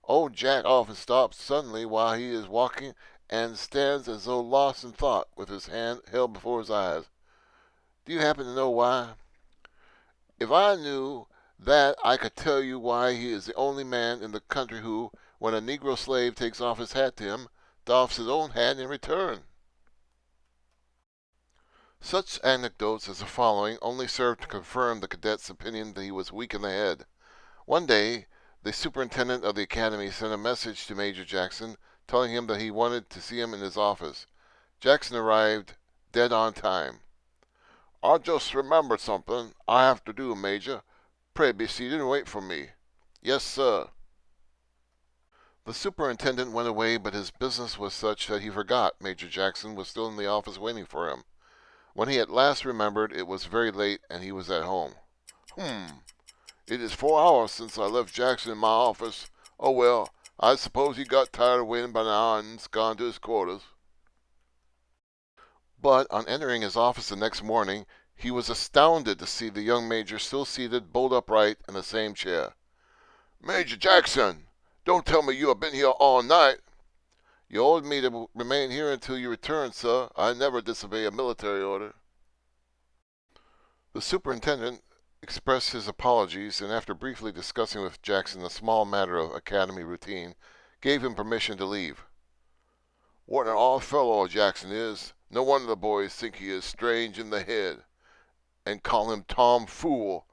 Old Jack often stops suddenly while he is walking and stands as though lost in thought with his hand held before his eyes. Do you happen to know why? If I knew that, I could tell you why he is the only man in the country who, when a Negro slave takes off his hat to him, doffs his own hat in return. Such anecdotes as the following only served to confirm the cadet's opinion that he was weak in the head. One day, the superintendent of the academy sent a message to Major Jackson, telling him that he wanted to see him in his office. Jackson arrived dead on time. "I just remembered something I have to do, Major. Pray be seated and wait for me." "Yes, sir." The superintendent went away, but his business was such that he forgot Major Jackson was still in the office waiting for him. When he at last remembered, it was very late and he was at home. It is 4 hours since I left Jackson in my office. Oh well, I suppose he got tired of waiting by now and's gone to his quarters." But on entering his office the next morning, he was astounded to see the young major still seated bolt upright in the same chair. "Major Jackson, don't tell me you have been here all night." "You ordered me to remain here until you return, sir. I never disobey a military order." The superintendent expressed his apologies, and after briefly discussing with Jackson a small matter of academy routine, gave him permission to leave. "What an odd fellow Jackson is. No wonder the boys think he is strange in the head, and call him Tom Fool.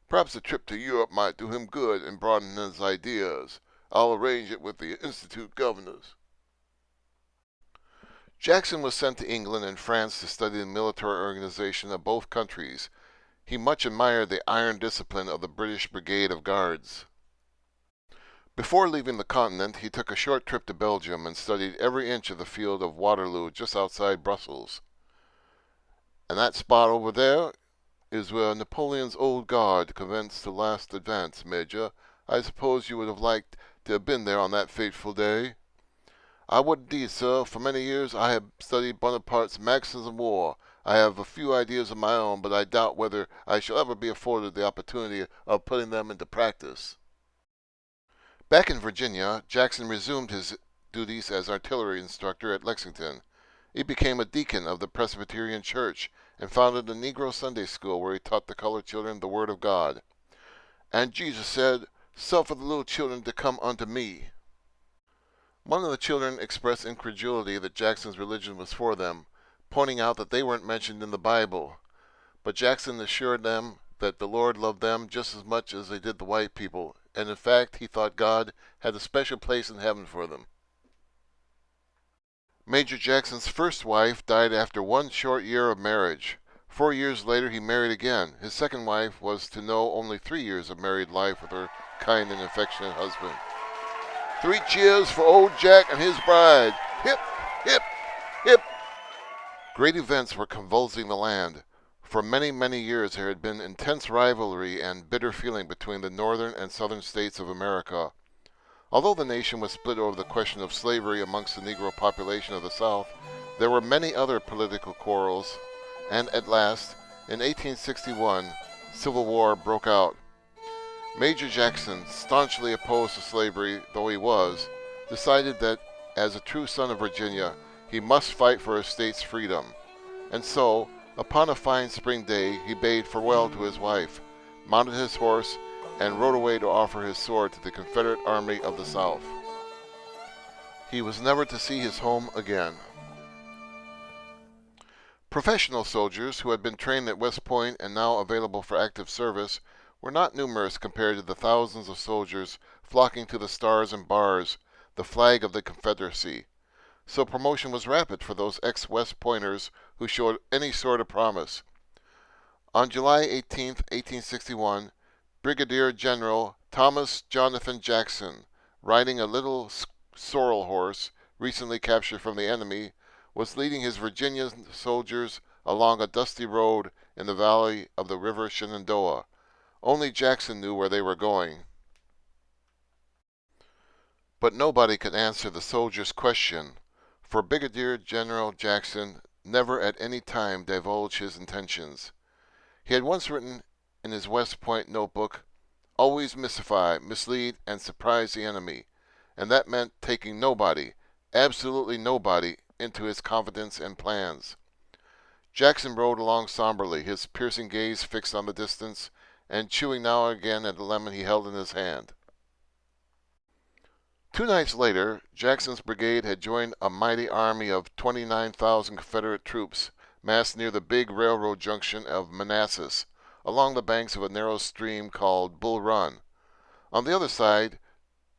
Perhaps a trip to Europe might do him good and broaden his ideas. I'll arrange it with the Institute governors." Jackson was sent to England and France to study the military organization of both countries. He much admired the iron discipline of the British Brigade of Guards. Before leaving the continent, he took a short trip to Belgium and studied every inch of the field of Waterloo just outside Brussels. "And that spot over there is where Napoleon's old guard commenced the last advance, Major. I suppose you would have liked to have been there on that fateful day." "I would indeed, sir. For many years I have studied Bonaparte's maxims of war. I have a few ideas of my own, but I doubt whether I shall ever be afforded the opportunity of putting them into practice." Back in Virginia, Jackson resumed his duties as artillery instructor at Lexington. He became a deacon of the Presbyterian Church and founded a Negro Sunday school where he taught the colored children the Word of God. "And Jesus said, 'Suffer the little children to come unto me.'" One of the children expressed incredulity that Jackson's religion was for them, pointing out that they weren't mentioned in the Bible. But Jackson assured them that the Lord loved them just as much as they did the white people, and in fact he thought God had a special place in heaven for them. Major Jackson's first wife died after 1 short year of marriage. 4 years later he married again. His second wife was to know only 3 years of married life with her kind and affectionate husband. 3 cheers for old Jack and his bride. Hip, hip, hip. Great events were convulsing the land. For many, many years there had been intense rivalry and bitter feeling between the northern and southern states of America. Although the nation was split over the question of slavery amongst the Negro population of the South, there were many other political quarrels, and at last, in 1861, Civil War broke out. Major Jackson, staunchly opposed to slavery though he was, decided that, as a true son of Virginia, he must fight for his state's freedom. And so, upon a fine spring day, he bade farewell to his wife, mounted his horse, and rode away to offer his sword to the Confederate Army of the South. He was never to see his home again. Professional soldiers who had been trained at West Point and now available for active service were not numerous compared to the thousands of soldiers flocking to the Stars and Bars, the flag of the Confederacy. So promotion was rapid for those ex-West Pointers who showed any sort of promise. On July 18, 1861, Brigadier General Thomas Jonathan Jackson, riding a little sorrel horse recently captured from the enemy, was leading his Virginia soldiers along a dusty road in the valley of the River Shenandoah. Only Jackson knew where they were going. But nobody could answer the soldier's question, for Brigadier General Jackson never at any time divulged his intentions. He had once written in his West Point notebook, "Always mystify, mislead, and surprise the enemy," and that meant taking nobody, absolutely nobody, into his confidence and plans. Jackson rode along somberly, his piercing gaze fixed on the distance, and chewing now and again at the lemon he held in his hand. 2 nights later, Jackson's brigade had joined a mighty army of 29,000 Confederate troops massed near the big railroad junction of Manassas, along the banks of a narrow stream called Bull Run. On the other side,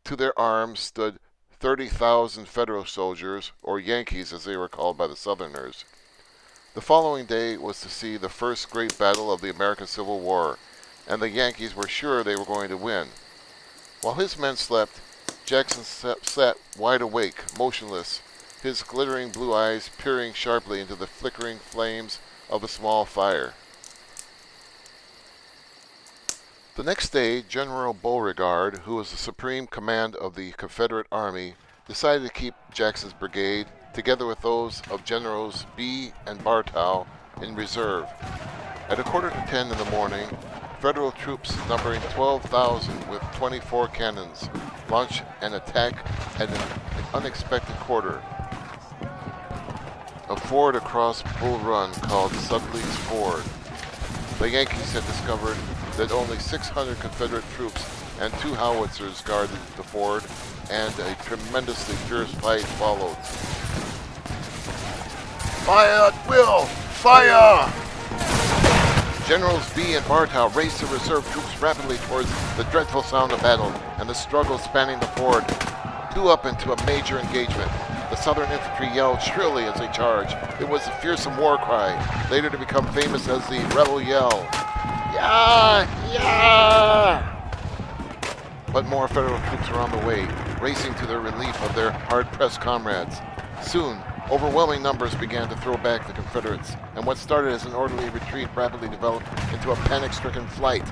to their arms, stood 30,000 Federal soldiers, or Yankees as they were called by the Southerners. The following day was to see the first great battle of the American Civil War, and the Yankees were sure they were going to win. While his men slept, Jackson sat wide awake, motionless, his glittering blue eyes peering sharply into the flickering flames of a small fire. The next day, General Beauregard, who was the supreme command of the Confederate Army, decided to keep Jackson's brigade, together with those of Generals B and Bartow, in reserve. At 9:45 in the morning, Federal troops numbering 12,000 with 24 cannons launched an attack at an unexpected quarter, a ford across Bull Run called Sudley's Ford. The Yankees had discovered that only 600 Confederate troops and 2 howitzers guarded the ford, and a tremendously fierce fight followed. "Fire at will! Fire!" Generals B and Bartow raced the reserve troops rapidly towards the dreadful sound of battle and the struggle spanning the ford blew up into a major engagement. The Southern infantry yelled shrilly as they charged. It was a fearsome war cry, later to become famous as the Rebel Yell. "Yah! Yah!" But more Federal troops were on the way, racing to the relief of their hard-pressed comrades. Soon, overwhelming numbers began to throw back the Confederates, and what started as an orderly retreat rapidly developed into a panic-stricken flight.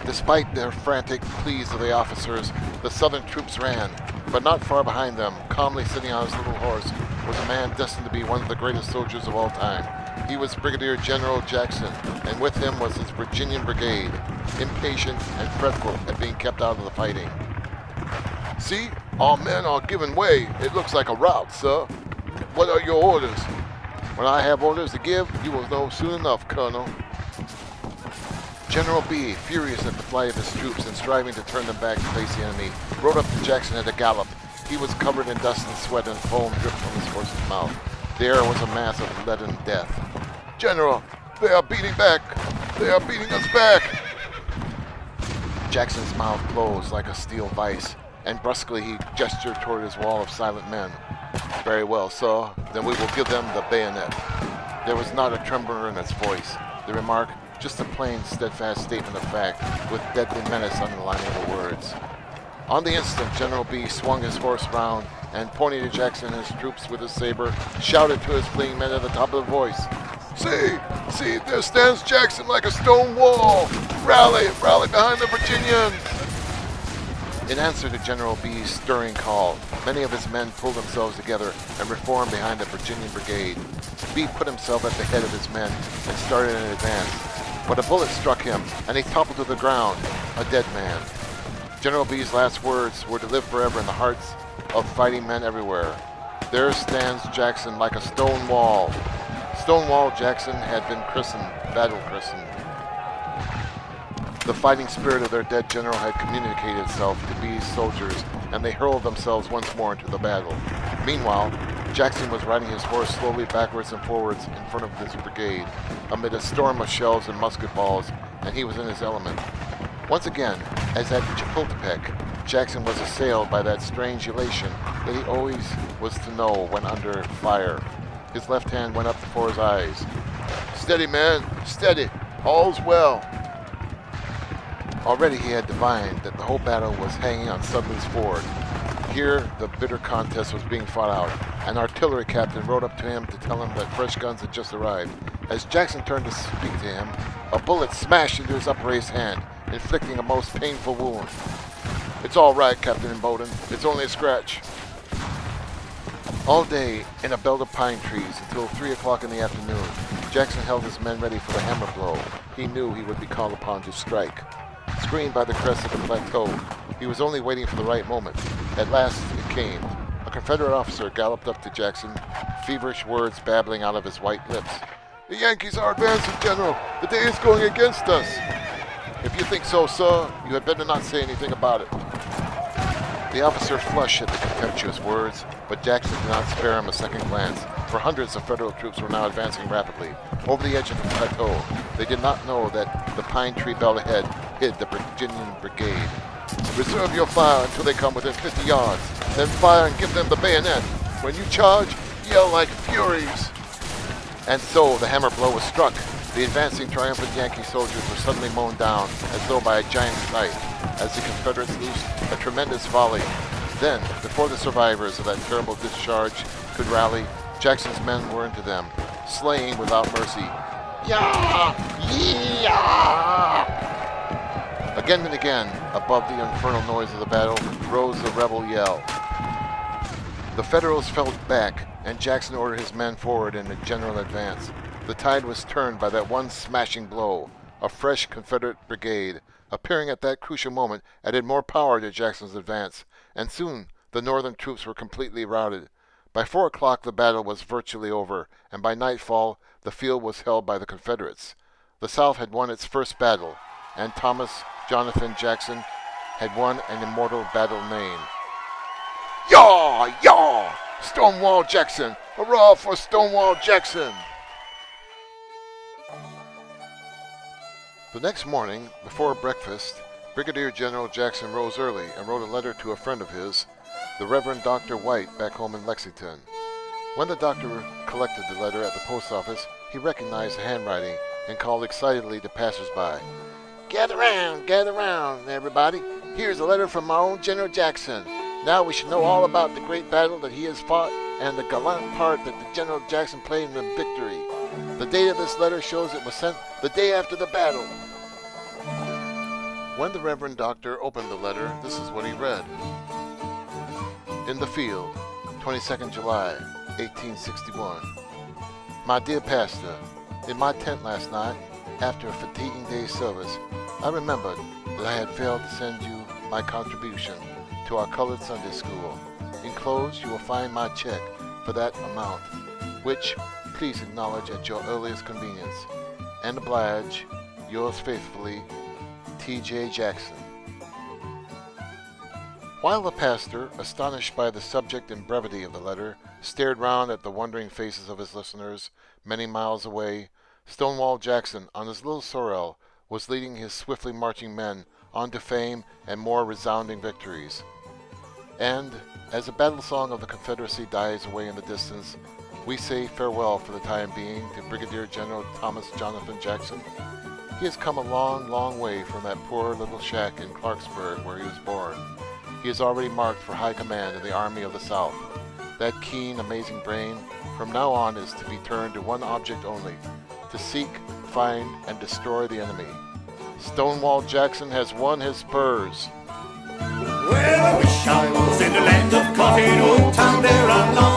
Despite their frantic pleas of the officers, the Southern troops ran, but not far behind them, calmly sitting on his little horse, was a man destined to be one of the greatest soldiers of all time. He was Brigadier General Jackson, and with him was his Virginian brigade, impatient and fretful at being kept out of the fighting. "See, our men are giving way. It looks like a rout, sir. What are your orders?" "When I have orders to give, you will know soon enough, Colonel." General B, furious at the flight of his troops and striving to turn them back to face the enemy, rode up to Jackson at a gallop. He was covered in dust and sweat, and foam dripped from his horse's mouth. The air was a mass of leaden death. "General, they are beating back! They are beating us back!" Jackson's mouth closed like a steel vice, and brusquely he gestured toward his wall of silent men. "Very well, sir. Then we will give them the bayonet." There was not a tremor in its voice. The remark, just a plain, steadfast statement of fact, with deadly menace underlining the words. On the instant, General B swung his horse round and, pointing to Jackson and his troops with his saber, shouted to his fleeing men at the top of the voice, See, there stands Jackson like a stone wall! Rally behind the Virginians! In answer to General B's stirring call, many of his men pulled themselves together and reformed behind the Virginian brigade. B put himself at the head of his men and started an advance, but a bullet struck him and he toppled to the ground, a dead man. General B's last words were to live forever in the hearts of fighting men everywhere. There stands Jackson like a stone wall. Stonewall Jackson had been battle christened. The fighting spirit of their dead general had communicated itself to B's soldiers, and they hurled themselves once more into the battle. Meanwhile, Jackson was riding his horse slowly backwards and forwards in front of his brigade, amid a storm of shells and musket balls, and he was in his element. Once again, as at Chapultepec, Jackson was assailed by that strange elation that he always was to know when under fire. His left hand went up before his eyes. Steady, man, steady. All's well. Already he had divined that the whole battle was hanging on Sudley's Ford. Here, the bitter contest was being fought out. An artillery captain rode up to him to tell him that fresh guns had just arrived. As Jackson turned to speak to him, a bullet smashed into his upraised hand, inflicting a most painful wound. It's all right, Captain Bowden. It's only a scratch. All day, in a belt of pine trees, until 3 o'clock in the afternoon, Jackson held his men ready for the hammer blow. He knew he would be called upon to strike. Screened by the crest of the plateau, he was only waiting for the right moment. At last, it came. A Confederate officer galloped up to Jackson, feverish words babbling out of his white lips. The Yankees are advancing, General. The day is going against us. If you think so, sir, you had better not say anything about it. The officer flushed at the contemptuous words, but Jackson did not spare him a second glance, for hundreds of Federal troops were now advancing rapidly over the edge of the plateau. They did not know that the pine tree belt ahead hid the Virginian brigade. Reserve your fire until they come within 50 yards, then fire and give them the bayonet. When you charge, yell like furies. And so the hammer blow was struck. The advancing triumphant Yankee soldiers were suddenly mown down as though by a giant scythe, as the Confederates loosed a tremendous volley. Then, before the survivors of that terrible discharge could rally, Jackson's men were into them, slaying without mercy. Yah! Yah! Again and again, above the infernal noise of the battle, rose the rebel yell. The Federals fell back, and Jackson ordered his men forward in a general advance. The tide was turned by that one smashing blow. A fresh Confederate brigade, appearing at that crucial moment, added more power to Jackson's advance, and soon the Northern troops were completely routed. By 4 o'clock the battle was virtually over, and by nightfall the field was held by the Confederates. The South had won its first battle, and Thomas Jonathan Jackson had won an immortal battle name. Yaw! Yaw! Stonewall Jackson! Hurrah for Stonewall Jackson! The next morning, before breakfast, Brigadier General Jackson rose early and wrote a letter to a friend of his, the Reverend Dr. White, back home in Lexington. When the doctor collected the letter at the post office, he recognized the handwriting and called excitedly to passers-by. Gather round, everybody. Here's a letter from our own General Jackson. Now we should know all about the great battle that he has fought and the gallant part that the General Jackson played in the victory. The date of this letter shows it was sent the day after the battle. When the Reverend Doctor opened the letter, this is what he read. In the field, 22nd July, 1861. My dear Pastor, in my tent last night, after a fatiguing day's service, I remembered that I had failed to send you my contribution to our colored Sunday school. Enclosed, you will find my check for that amount, which please acknowledge at your earliest convenience, and oblige, yours faithfully, T.J. Jackson. While the pastor, astonished by the subject and brevity of the letter, stared round at the wondering faces of his listeners many miles away, Stonewall Jackson, on his little sorrel, was leading his swiftly marching men on to fame and more resounding victories. And, as the battle song of the Confederacy dies away in the distance, we say farewell for the time being to Brigadier General Thomas Jonathan Jackson. He has come a long, long way from that poor little shack in Clarksburg where he was born. He he is already marked for high command in the Army of the South. That keen, amazing brain, from now on, is to be turned to one object only: to seek, find, and destroy the enemy. Stonewall Jackson has won his Spurs. Well, I wish I was in the land of coffee, old town there I'm not.